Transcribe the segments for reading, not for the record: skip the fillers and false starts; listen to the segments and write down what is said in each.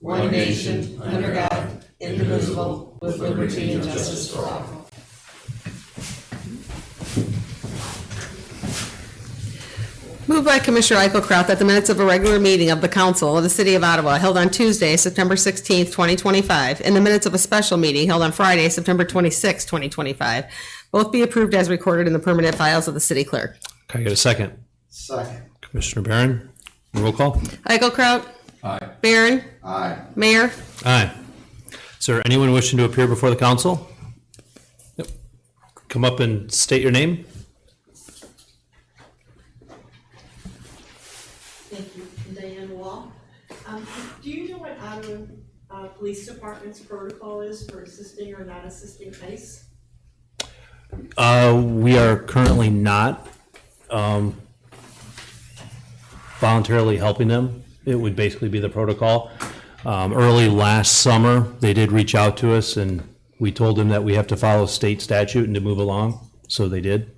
one nation, under God, indivisible, with liberty and justice for all. Moved by Commissioner Eichelkraut that the minutes of a regular meeting of the Council of the City of Ottawa held on Tuesday, September 16th, 2025, and the minutes of a special meeting held on Friday, September 26th, 2025, both be approved as recorded in the permanent files of the City Clerk. Can I get a second? Second. Commissioner Barron, roll call. Eichelkraut. Aye. Barron. Aye. Mayor. Aye. Is there anyone wishing to appear before the council? Yep. Come up and state your name. Thank you. Diane Wall. Do you know what Ottawa Police Department's protocol is for assisting or not assisting ICE? We are currently not voluntarily helping them. It would basically be the protocol. Early last summer, they did reach out to us and we told them that we have to follow state statute and to move along, so they did.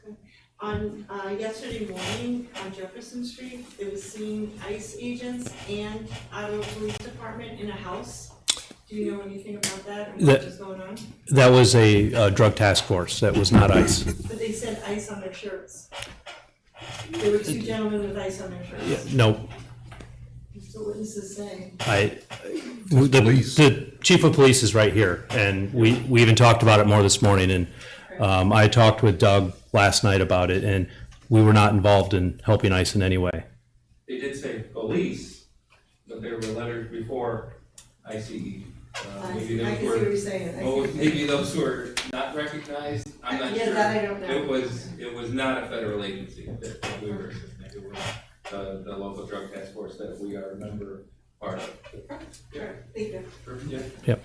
Okay. On yesterday morning on Jefferson Street, there was seen ICE agents and Ottawa Police Department in a house. Do you know anything about that and what was going on? That was a drug task force. That was not ICE. But they said ICE on their shirts. There were two gentlemen with ICE on their shirts. Yeah, no, So what does this say? the chief of police is right here, and we even talked about it more this morning, and I talked with Doug last night about it, and we were not involved in helping ICE in any way. They did say police, but there were letters before ICE. Maybe I those can see what were, you're saying. oh, maybe those were not recognized, I'm not Yeah, sure. that I don't know. It was not a federal agency that we were assisting, it was the local drug task force that we are a member part of. Sure, thank you. Yeah. Yep.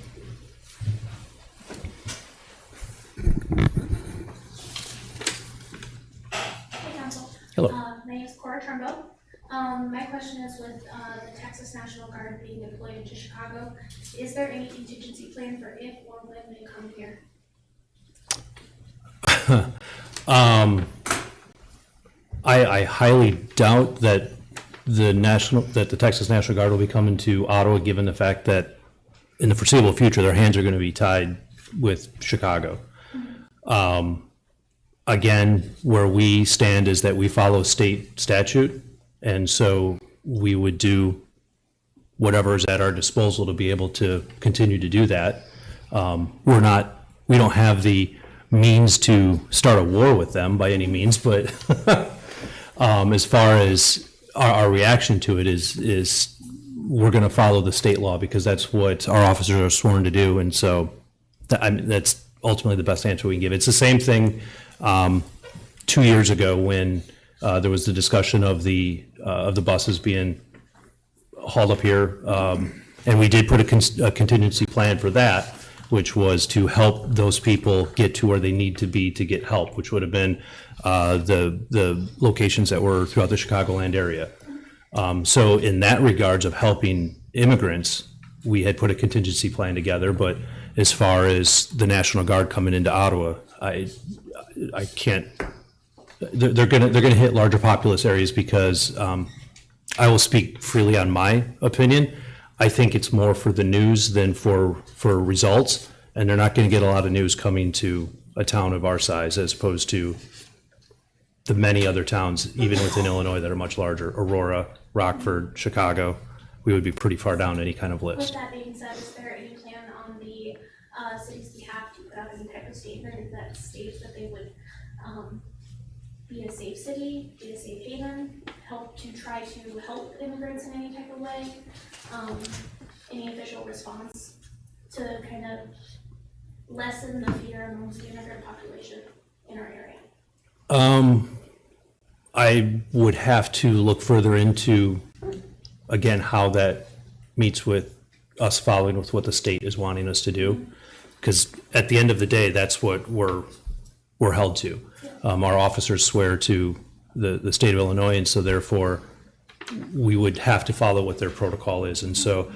Hey, Council. Hello. My name is Cora Trumbo. My question is with the Texas National Guard being deployed into Chicago, is there any contingency plan for if or when they come here? I highly doubt that the Texas National Guard will be coming to Ottawa, given the fact that in the foreseeable future, their hands are going to be tied with Chicago. Again, where we stand is that we follow state statute, and so we would do whatever is at our disposal to be able to continue to do that. We don't have the means to start a war with them by any means, but as far as our reaction to it is we're going to follow the state law because that's what our officers are sworn to do, and so that's ultimately the best answer we can give. It's the same thing 2 years ago when there was the discussion of the buses being hauled up here, and we did put a contingency plan for that, which was to help those people get to where they need to be to get help, which would have been the locations that were throughout the Chicagoland area. So in that regards of helping immigrants, we had put a contingency plan together, but as far as the National Guard coming into Ottawa, I can't. They're gonna hit larger populous areas because I will speak freely on my opinion. I think it's more for the news than for results, and they're not going to get a lot of news coming to a town of our size as opposed to the many other towns, even within Illinois, that are much larger. Aurora, Rockford, Chicago. We would be pretty far down any kind of With list. that being said, is there any plan on the city's behalf to put out any type of statement that states that they would be a safe city, be a safe haven, help to try to help immigrants in any type of way? Any official response to kind of lessen the fear amongst the immigrant population in our area? I would have to look further into, again, how that meets with us following with what the state is wanting us to do. Because at the end of the day, that's what we're held to. Our officers swear to the state of Illinois, and so therefore we would have to follow what their protocol is. And so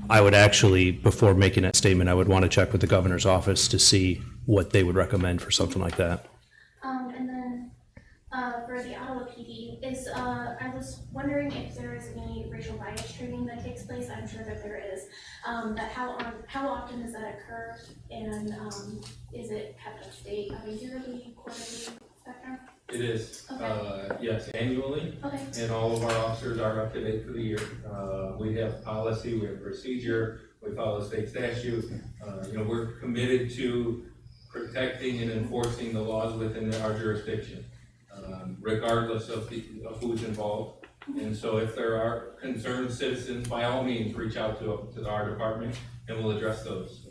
I would actually, before making that statement, I would want to check with the governor's office to see what they would recommend for something like that. And then for the Ottawa PD, I was wondering if there is any racial bias training that takes place. I'm sure that there is. But how often does that occur? And is it kept up to date? I mean, yearly, quarterly, spectrum? It is, Okay. yes, annually, Okay. and all of our officers are up to date for the year. We have policy, we have procedure, we follow state statute. We're committed to protecting and enforcing the laws within our jurisdiction, regardless of who's involved. And so if there are concerned citizens, by all means, reach out to our department and we'll address those.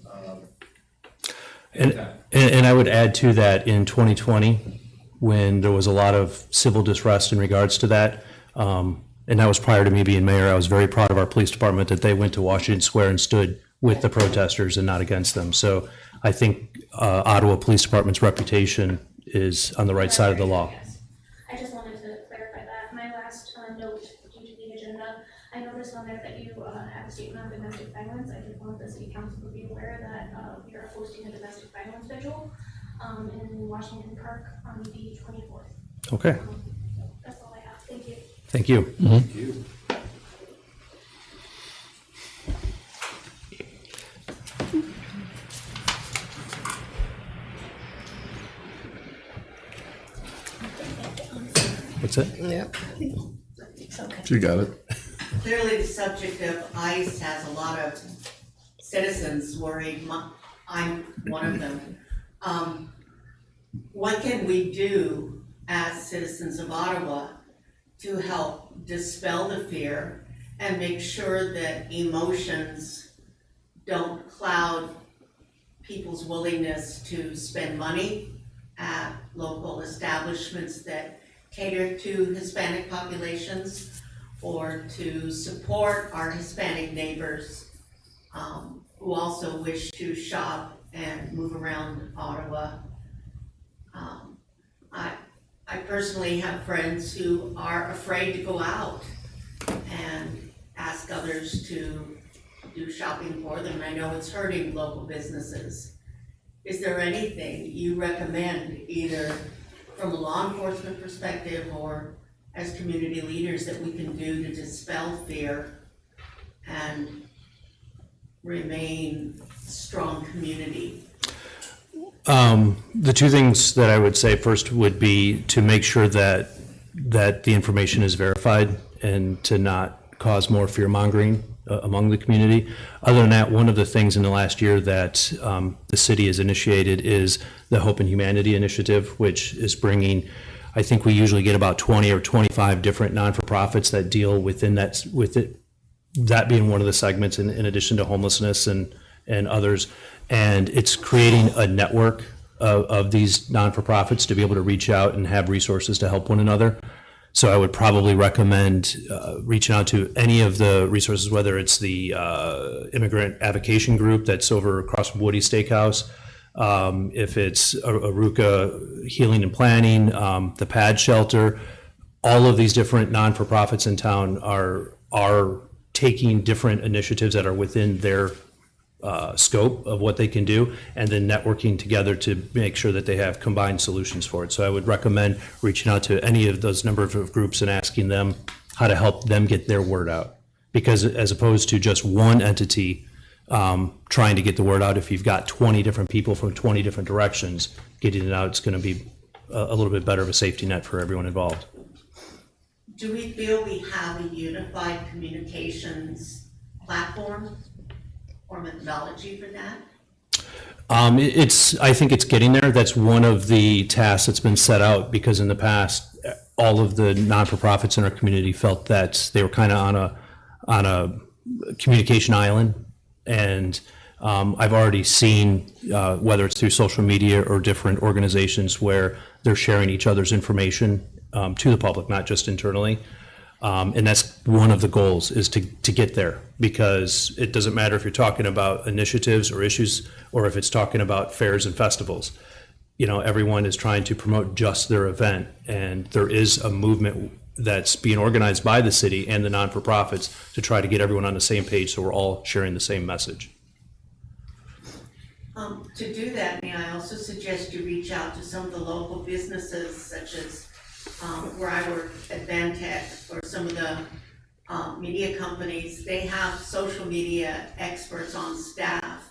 Anytime. And I would add to that, in 2020, when there was a lot of civil distrust in regards to that, and that was prior to me being mayor, I was very proud of our police department that they went to Washington Square and stood with the protesters and not against them. So I think Ottawa Police Department's reputation is on the right side of the law. Yes. I just wanted to clarify that. My last note due to the agenda, I noticed on there that you have a statement on domestic violence. I just want the city council to be aware that we are hosting a domestic violence vigil in Washington Park on the 24th. Okay, So that's all I have. Thank you. thank you. Thank you. What's it? Yep. You got it. Clearly, the subject of ICE has a lot of citizens worried. I'm one of them. What can we do as citizens of Ottawa to help dispel the fear and make sure that emotions don't cloud people's willingness to spend money at local establishments that cater to Hispanic populations, or to support our Hispanic neighbors who also wish to shop and move around Ottawa. I personally have friends who are afraid to go out and ask others to do shopping for them. I know it's hurting local businesses. Is there anything you recommend, either from a law enforcement perspective or as community leaders, that we can do to dispel fear and remain a strong community? The two things that I would say first would be to make sure that the information is verified and to not cause more fear mongering among the community. Other than that, one of the things in the last year that the city has initiated is the Hope and Humanity Initiative, which is bringing, I think we usually get about 20 or 25 different non-for-profits that deal within that, with it, that being one of the segments in addition to homelessness and others. And it's creating a network of these non-for-profits to be able to reach out and have resources to help one another. So I would probably recommend reaching out to any of the resources, whether it's the Immigrant Advocation Group that's over across from Woody Steakhouse, if it's Aruka Healing and Planning, the Pad Shelter. All of these different non-for-profits in town are taking different initiatives that are within their scope of what they can do, and then networking together to make sure that they have combined solutions for it. So I would recommend reaching out to any of those number of groups and asking them how to help them get their word out. Because as opposed to just one entity trying to get the word out, if you've got 20 different people from 20 different directions getting it out, it's going to be a little bit better of a safety net for everyone involved. Do we feel we have a unified communications platform or methodology for that? I think it's getting there. That's one of the tasks that's been set out, because in the past, all of the non-for-profits in our community felt that they were kind of on a communication island. And I've already seen, whether it's through social media or different organizations, where they're sharing each other's information to the public, not just internally. And that's one of the goals, is to get there, because it doesn't matter if you're talking about initiatives or issues, or if it's talking about fairs and festivals. You know, everyone is trying to promote just their event, and there is a movement that's being organized by the city and the non-for-profits to try to get everyone on the same page, so we're all sharing the same message. To do that, may I also suggest you reach out to some of the local businesses, such as where I work at Vantech or some of the media companies, they have social media experts on staff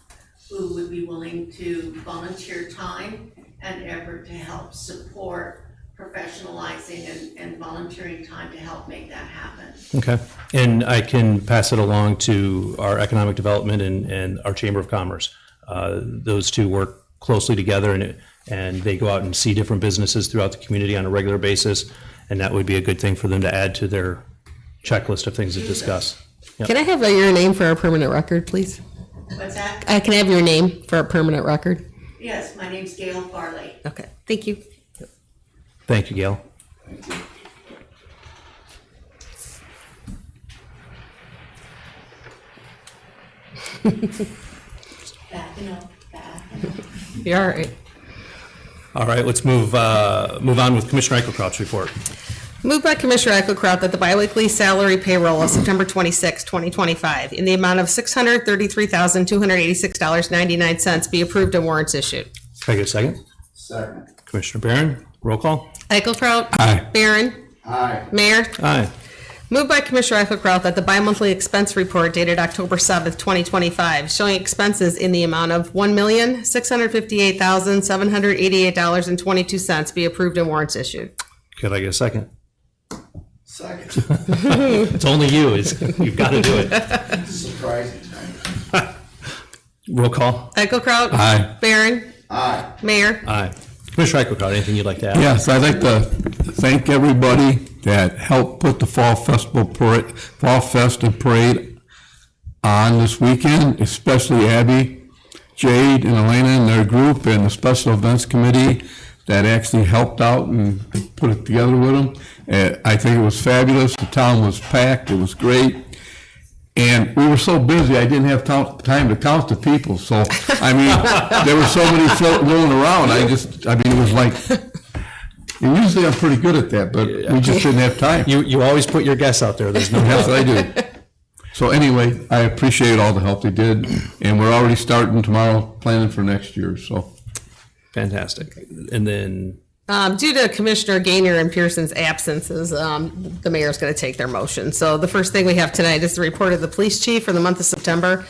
who would be willing to volunteer time and effort to help support professionalizing and volunteering time to help make that happen. Okay. And I can pass it along to our economic development and our Chamber of Commerce. Those two work closely together and they go out and see different businesses throughout the community on a regular basis. And that would be a good thing for them to add to their checklist of things to discuss. Yep. Can I have your name for a permanent record, please? What's that? Can I have your name for a permanent record? Yes, my name's Gail Farley. Okay, thank you. Thank you, Gail. Backing up. You're all right. All right, let's move on with Commissioner Eichelkraut's report. Moved by Commissioner Eichelkraut that the biweekly salary payroll of September 26, 2025, in the amount of $633,286.99 be approved and warrants issued. Can I get a second? Second. Commissioner Barron, roll call. Eichelkraut. Aye. Barron. Aye. Mayor. Aye. Moved by Commissioner Eichelkraut that the bi-monthly expense report dated October 7th, 2025, showing expenses in the amount of $1,658,788.22 be approved and warrants issued. Could I get a second? Second. It's only you. You've got to do it. Surprising. Roll call. Eichelkraut. Aye. Barron. Aye. Mayor. Aye. Commissioner Eichelkraut, anything you'd like to add? Yes, I'd like to thank everybody that helped put the Fall Fest and Parade on this weekend, especially Abby, Jade, and Elena and their group, and the Special Events Committee that actually helped out and put it together with them. I think it was fabulous. The town was packed. It was great. And we were so busy, I didn't have time to count the people. So, I mean, there were so many rolling around. It was like, and usually I'm pretty good at that, but we just didn't have time. You always put your guess out there. There's no Yes, doubt. I do. So anyway, I appreciate all the help they did, and we're already starting tomorrow, planning for next year, so. Fantastic. And then, Due to Commissioner Gaynor and Pearson's absences, the mayor's going to take their motion. So the first thing we have tonight is the report of the police chief for the month of September.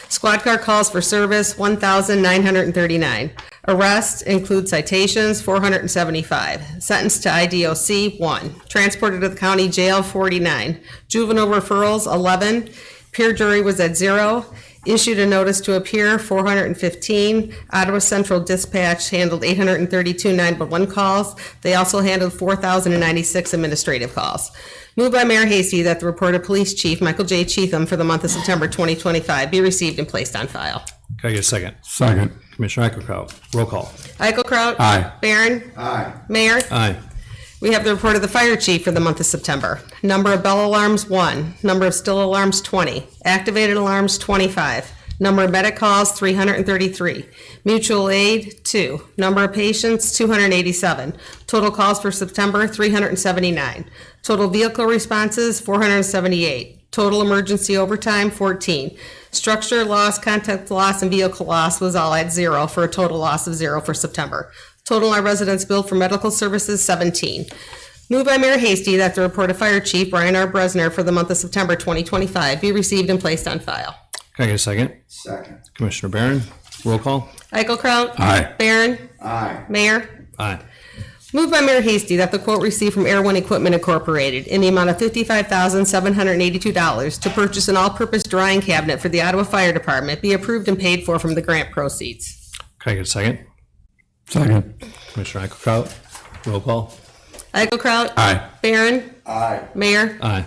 Squad car calls for service, 1,939. Arrests include citations, 475. Sentenced to IDOC, 1. Transported to the county jail, 49. Juvenile referrals, 11. Peer jury was at 0. Issued a notice to appear, 415. Ottawa Central Dispatch handled 832 911 calls. They also handled 4,096 administrative calls. Moved by Mayor Hasty that the report of Police Chief Michael J. Cheatham for the month of September 2025 be received and placed on file. can I get a second? Second. Commissioner Eichelkraut, roll call. Eichelkraut. Aye. Barron. Aye. Mayor. Aye. We have the report of the fire chief for the month of September. Number of bell alarms, 1. Number of still alarms, 20. Activated alarms, 25. Number of medic calls, 333. Mutual aid, 2. Number of patients, 287. Total calls for September, 379. Total vehicle responses, 478. Total emergency overtime, 14. Structure loss, contact loss, and vehicle loss was all at 0 for a total loss of 0 for September. Total our residents billed for medical services, 17. Moved by Mayor Hasty that the report of Fire Chief Brian R. Bresner for the month of September 2025 be received and placed on file. Can I get a second? Second. Commissioner Barron, roll call. Eichelkraut. Aye. Barron. Aye. Mayor. Aye. Moved by Mayor Hasty that the quote received from Air One Equipment Incorporated in the amount of $55,782 to purchase an all-purpose drying cabinet for the Ottawa Fire Department be approved and paid for from the grant proceeds. Can I get a second? Second. Commissioner Eichelkraut, roll call. Eichelkraut. Aye. Barron. Aye. Mayor. Aye.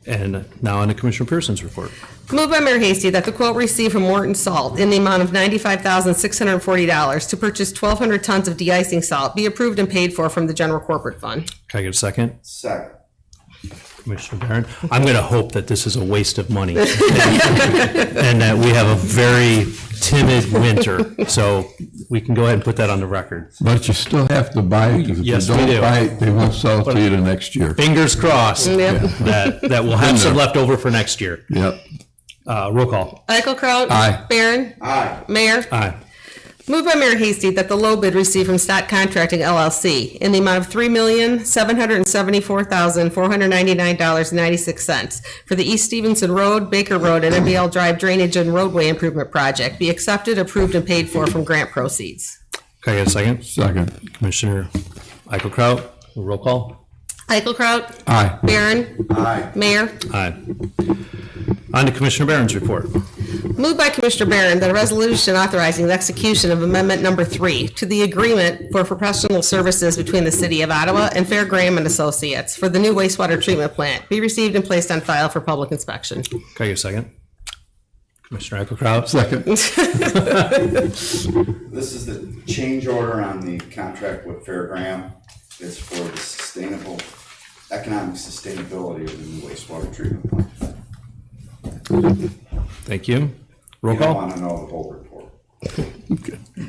And now on to Commissioner Pearson's report. Moved by Mayor Hasty that the quote received from Morton Salt in the amount of $95,640 to purchase 1,200 tons of de-icing salt be approved and paid for from the general corporate fund. Can I get a second? Second. Commissioner Barron, I'm going to hope that this is a waste of money and that we have a very timid winter. So we can go ahead and put that on the record. But you still have to buy it, because if you Yes, we don't do. buy it, they won't sell it to you the next year. Fingers crossed Yep. that we'll have some left over for next year. Yep. Roll call. Eichelkraut. Aye. Barron. Aye. Mayor. Aye. Moved by Mayor Hasty that the low bid received from Stott Contracting LLC in the amount of $3,774,499.96 for the East Stevenson Road, Baker Road, and MBL Drive Drainage and Roadway Improvement Project be accepted, approved, and paid for from grant proceeds. Can I get a second? Second. Commissioner Eichelkraut, roll call. Eichelkraut. Aye. Barron. Aye. Mayor. Aye. On to Commissioner Barron's report. Moved by Commissioner Barron that a resolution authorizing the execution of Amendment Number 3 to the agreement for professional services between the City of Ottawa and Fair Graham and Associates for the new wastewater treatment plant be received and placed on file for public inspection. Can I get a second? Commissioner Eichelkraut. Second. This is the change order on the contract with Fairgraham. It's for the economic sustainability of the new wastewater treatment plant. Thank you. Roll You don't call. want to know the whole report.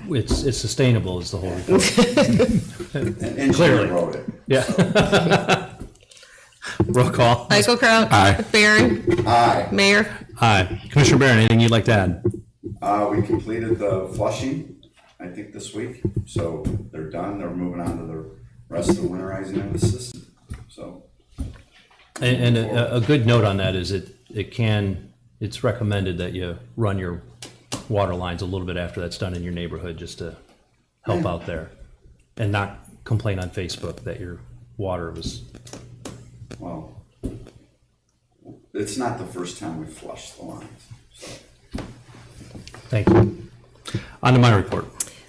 It's sustainable is the whole report. An engineer Clearly. wrote it. Yeah. Roll call. Eichelkraut. Aye. Barron. Aye. Mayor. Aye. Commissioner Barron, anything you'd like to add? We completed the flushing, I think, this week. So they're done. They're moving on to the rest of the winterizing of the system. So, And a good note on that is it's recommended that you run your water lines a little bit after that's done in your neighborhood, just to help out there. And not complain on Facebook that your water was, well, it's not the first time we flushed the lines. So, thank you. On to my report.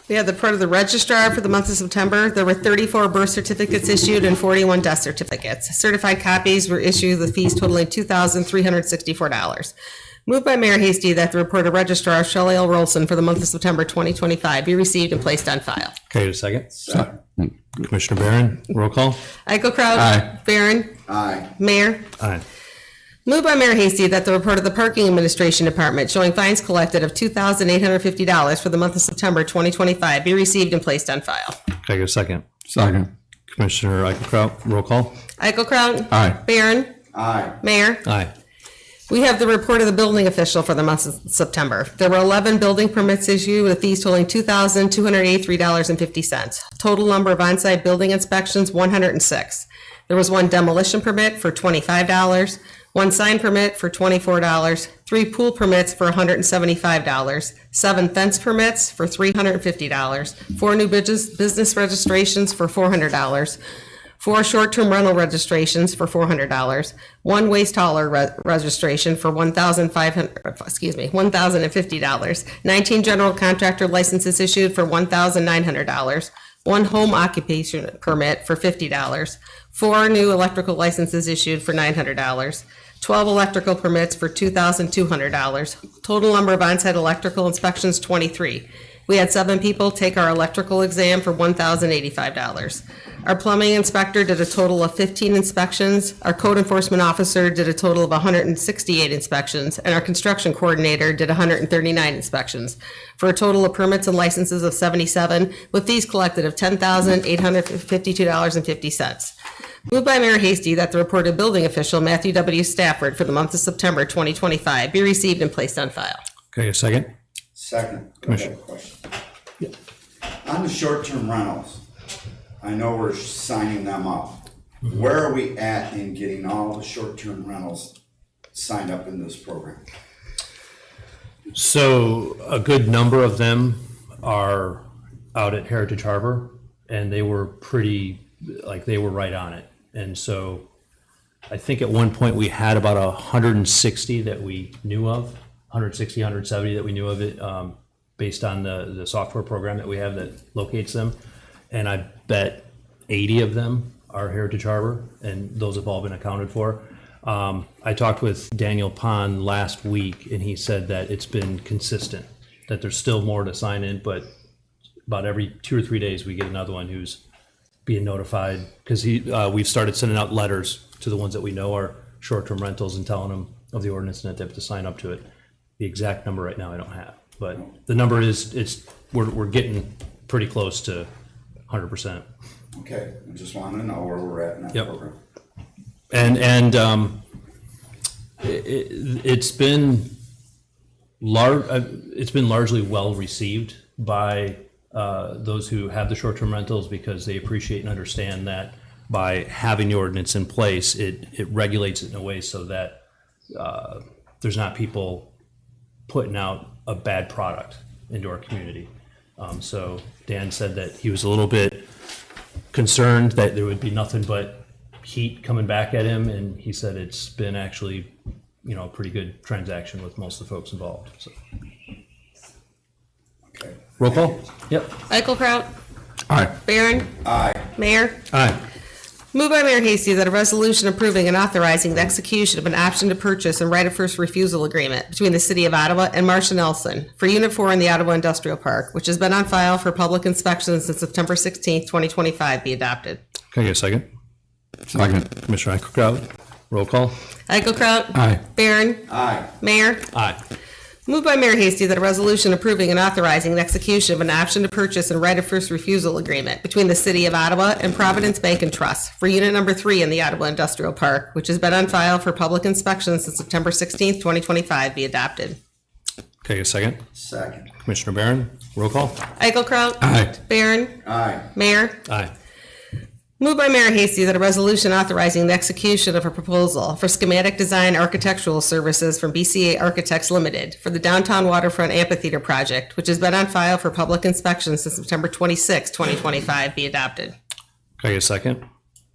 We have the report of the registrar for the month of September. There were 34 birth certificates issued and 41 death certificates. Certified copies were issued with fees totaling $2,364. Moved by Mayor Hasty that the report of registrar Shelley L. Rolson for the month of September 2025 be received and placed on file. Okay, a second. second. Commissioner Barron, roll call. Eichelkraut. Aye. Barron. Aye. Mayor. Aye. Moved by Mayor Hasty that the report of the Parking Administration Department showing fines collected of $2,850 for the month of September 2025 be received and placed on file. Can I get a second? Second. Commissioner Eichelkraut, roll call. Eichelkraut. Aye. Barron. Aye. Mayor. Aye. We have the report of the building official for the month of September. There were 11 building permits issued with fees totaling $2,283.50. Total number of on-site building inspections, 106. There was one demolition permit for $25, one sign permit for $24, 3 pool permits for $175, 7 fence permits for $350, 4 new business registrations for $400, 4 short-term rental registrations for $400, 1 waste hauler registration for $1,050, 19 general contractor licenses issued for $1,900, 1 home occupation permit for $50, 4 new electrical licenses issued for $900, 12 electrical permits for $2,200. Total number of on-site electrical inspections, 23. We had 7 people take our electrical exam for $1,085. Our plumbing inspector did a total of 15 inspections. Our code enforcement officer did a total of 168 inspections, and our construction coordinator did 139 inspections, for a total of permits and licenses of 77, with fees collected of $10,852.50. Moved by Mayor Hasty that the reported building official, Matthew W. Stafford, for the month of September 2025 be received and placed on file. Okay, a second. Second. Commissioner. I have a question. On the short-term rentals, I know we're signing them up. Where are we at in getting all the short-term rentals signed up in this program? So a good number of them are out at Heritage Harbor, and they were they were right on it. And so I think at one point we had about 160 that we knew of, 160, 170 that we knew of it, based on the software program that we have that locates them. And I bet 80 of them are Heritage Harbor, and those have all been accounted for. I talked with Daniel Pond last week, and he said that it's been consistent, that there's still more to sign in, but about every 2 or 3 days we get another one who's being notified, because we've started sending out letters to the ones that we know are short-term rentals and telling them of the ordinance and that they have to sign up to it. The exact number right now I don't have, but the number is we're getting pretty close to 100%. Okay, I just want to know where we're at in that Yep. program. And it's been largely well received by those who have the short-term rentals, because they appreciate and understand that by having the ordinance in place, it regulates it in a way so that there's not people putting out a bad product into our community. So Dan said that he was a little bit concerned that there would be nothing but heat coming back at him, and he said it's been actually, a pretty good transaction with most of the folks involved. So. Okay. Roll call? Yep. Eichelkraut. Aye. Barron. Aye. Mayor. Aye. Moved by Mayor Hasty that a resolution approving and authorizing the execution of an option to purchase and right of first refusal agreement between the City of Ottawa and Marcia Nelson for Unit 4 in the Ottawa Industrial Park, which has been on file for public inspection since September 16th, 2025, be adopted. Can I get a second? Second. Commissioner Eichelkraut, roll call. Eichelkraut. Aye. Barron. Aye. Mayor. Aye. Moved by Mayor Hasty that a resolution approving and authorizing the execution of an option to purchase and right of first refusal agreement between the City of Ottawa and Providence Bank and Trust for Unit Number 3 in the Ottawa Industrial Park, which has been on file for public inspection since September 16th, 2025, be adopted. Can I get a second? Second. Commissioner Barron, roll call. Eichelkraut. Aye. Barron. Aye. Mayor. Aye. Moved by Mayor Hasty that a resolution authorizing the execution of a proposal for schematic design architectural services from BCA Architects Limited for the Downtown Waterfront Amphitheater Project, which has been on file for public inspection since September 26, 2025, be adopted. Can I get a second?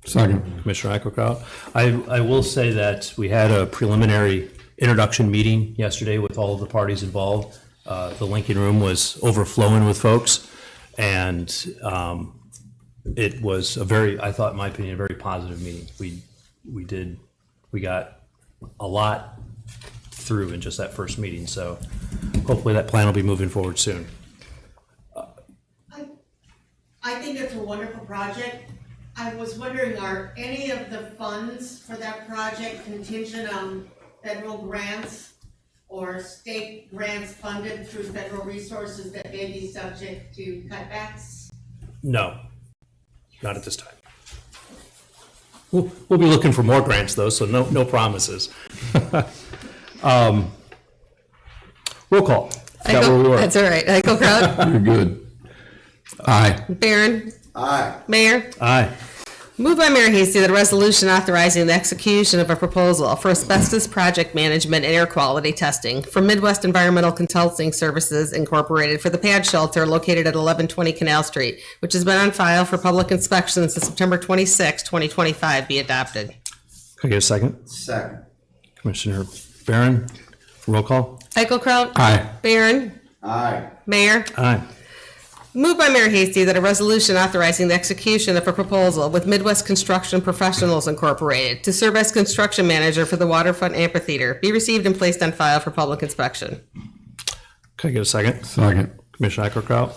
Second. Commissioner Eichelkraut. I will say that we had a preliminary introduction meeting yesterday with all of the parties involved. The Lincoln Room was overflowing with folks, and it was I thought, in my opinion, a very positive meeting. We got a lot through in just that first meeting, so hopefully that plan will be moving forward soon. I think it's a wonderful project. I was wondering, are any of the funds for that project contingent on federal grants or state grants funded through federal resources that may be subject to cutbacks? No, not at this time. We'll be looking for more grants though, so no promises. Roll call. Got where we were. That's all right. Eichelkraut. You're good. Aye. Barron. Aye. Mayor. Aye. Moved by Mayor Hasty that a resolution authorizing the execution of a proposal for asbestos project management and air quality testing for Midwest Environmental Consulting Services Incorporated for the pad shelter located at 1120 Canal Street, which has been on file for public inspection since September 26, 2025, be adopted. Can I get a second? Second. Commissioner Barron, roll call. Eichelkraut. Aye. Barron. Aye. Mayor. Aye. Moved by Mayor Hasty that a resolution authorizing the execution of a proposal with Midwest Construction Professionals Incorporated to serve as construction manager for the Waterfront Amphitheater be received and placed on file for public inspection. Can I get a second? Second. Commissioner Eichelkraut.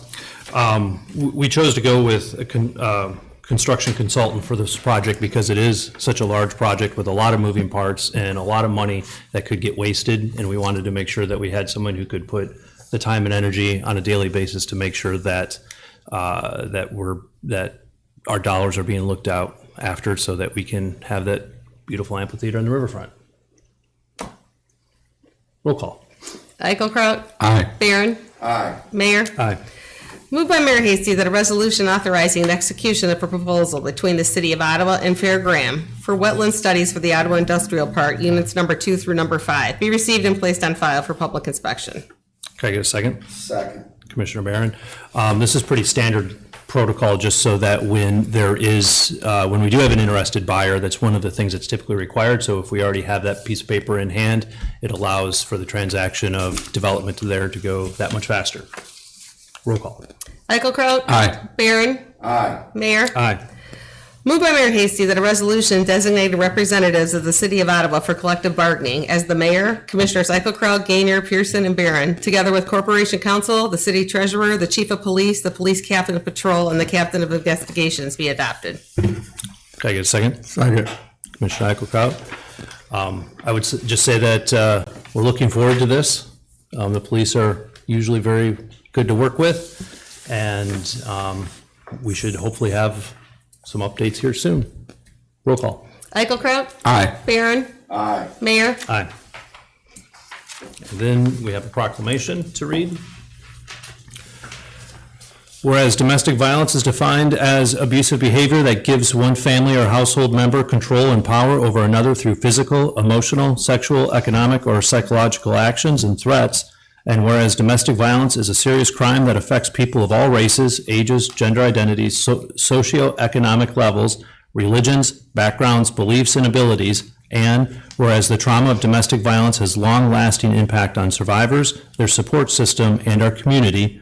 We chose to go with a construction consultant for this project because it is such a large project with a lot of moving parts and a lot of money that could get wasted, and we wanted to make sure that we had someone who could put the time and energy on a daily basis to make sure that that our dollars are being looked out after, so that we can have that beautiful amphitheater on the riverfront. Roll call. Eichelkraut. Aye. Barron. Aye. Mayor. Aye. Moved by Mayor Hasty that a resolution authorizing the execution of a proposal between the City of Ottawa and Fair Graham for wetland studies for the Ottawa Industrial Park, units number 2 through number 5, be received and placed on file for public inspection. Can I get a second? Second. Commissioner Barron. This is pretty standard protocol, just so that when there is, when we do have an interested buyer, that's one of the things that's typically required. So if we already have that piece of paper in hand, it allows for the transaction of development there to go that much faster. Roll call. Eichelkraut. Aye. Barron. Aye. Mayor. Aye. Moved by Mayor Hasty that a resolution designating representatives of the City of Ottawa for collective bargaining as the mayor, Commissioners Eichelkraut, Gaynor, Pearson, and Barron, together with Corporation Counsel, the City Treasurer, the Chief of Police, the Police Captain of Patrol, and the Captain of Investigations be adopted. Can I get a second? Second. Commissioner Eichelkraut. I would just say that we're looking forward to this. The police are usually very good to work with, and we should hopefully have some updates here soon. Roll call. Eichelkraut. Aye. Barron. Aye. Mayor. Aye. And then we have a proclamation to read. Whereas domestic violence is defined as abusive behavior that gives one family or household member control and power over another through physical, emotional, sexual, economic, or psychological actions and threats. And whereas domestic violence is a serious crime that affects people of all races, ages, gender identities, socioeconomic levels, religions, backgrounds, beliefs, and abilities. And whereas the trauma of domestic violence has long-lasting impact on survivors, their support system, and our community.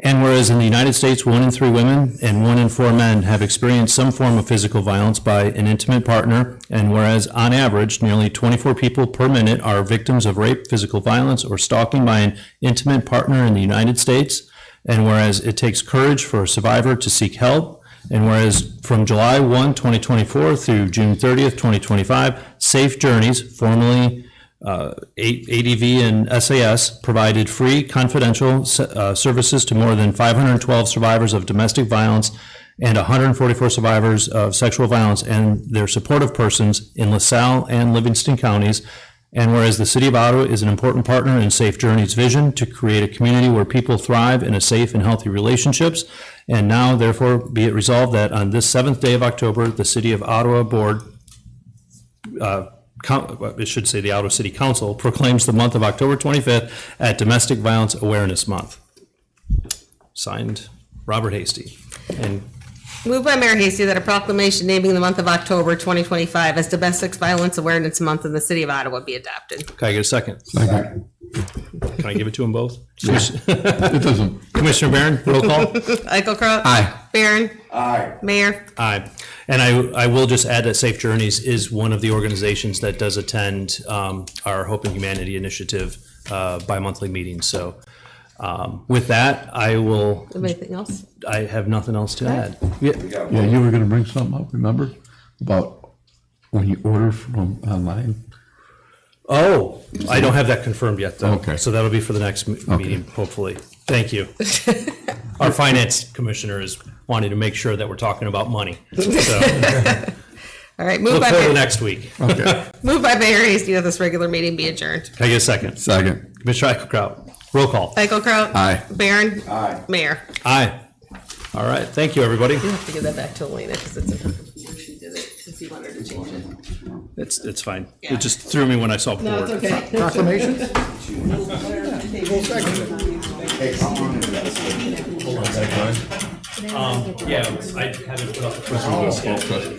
And whereas in the United States, 1 in 3 women and 1 in 4 men have experienced some form of physical violence by an intimate partner, and whereas on average, nearly 24 people per minute are victims of rape, physical violence, or stalking by an intimate partner in the United States, and whereas it takes courage for a survivor to seek help, and whereas from July 1, 2024 through June 30th, 2025, Safe Journeys, formerly ADV and SAS, provided free confidential services to more than 512 survivors of domestic violence and 144 survivors of sexual violence and their supportive persons in LaSalle and Livingston counties. And whereas the City of Ottawa is an important partner in Safe Journeys' vision to create a community where people thrive in a safe and healthy relationships. And now, therefore, be it resolved that on this 7th day of October, the City of Ottawa Board, it should say the Ottawa City Council, proclaims the month of October 25th at Domestic Violence Awareness Month. Signed, Robert Hasty. And Moved by Mayor Hasty that a proclamation naming the month of October 2025 as Domestic Violence Awareness Month in the City of Ottawa be adopted. can I get a second? Second. Can I give it to them both? It doesn't, Commissioner Barron, roll call. Eichelkraut? Aye. Barron? Aye. Mayor? Aye. And I will just add that Safe Journeys is one of the organizations that does attend our Hope and Humanity Initiative bi-monthly meetings. So with that, Anything else? I have nothing else to add. Yeah. yeah, you were gonna bring something up, remember? About when you order from online? Oh, I don't have that confirmed yet, though. Okay. So that'll be for the next meeting, hopefully. Thank you. Our finance commissioner is wanting to make sure that we're talking about money. So All right, look forward to next week. Okay. moved by Mayor Hasty that this regular meeting be adjourned. Can I get a second? Second. Commissioner Eichelkraut, roll call. Eichelkraut? Aye. Barron? Aye. Mayor? Aye. All right, thank you, everybody. You have to give that back to Elena because it's in her computer. She did it because he wanted to change it. It's fine. Yeah. It just threw me when I saw board. No, it's okay. Proclamations? Hey, how long is that? Yeah, I haven't put up the first one.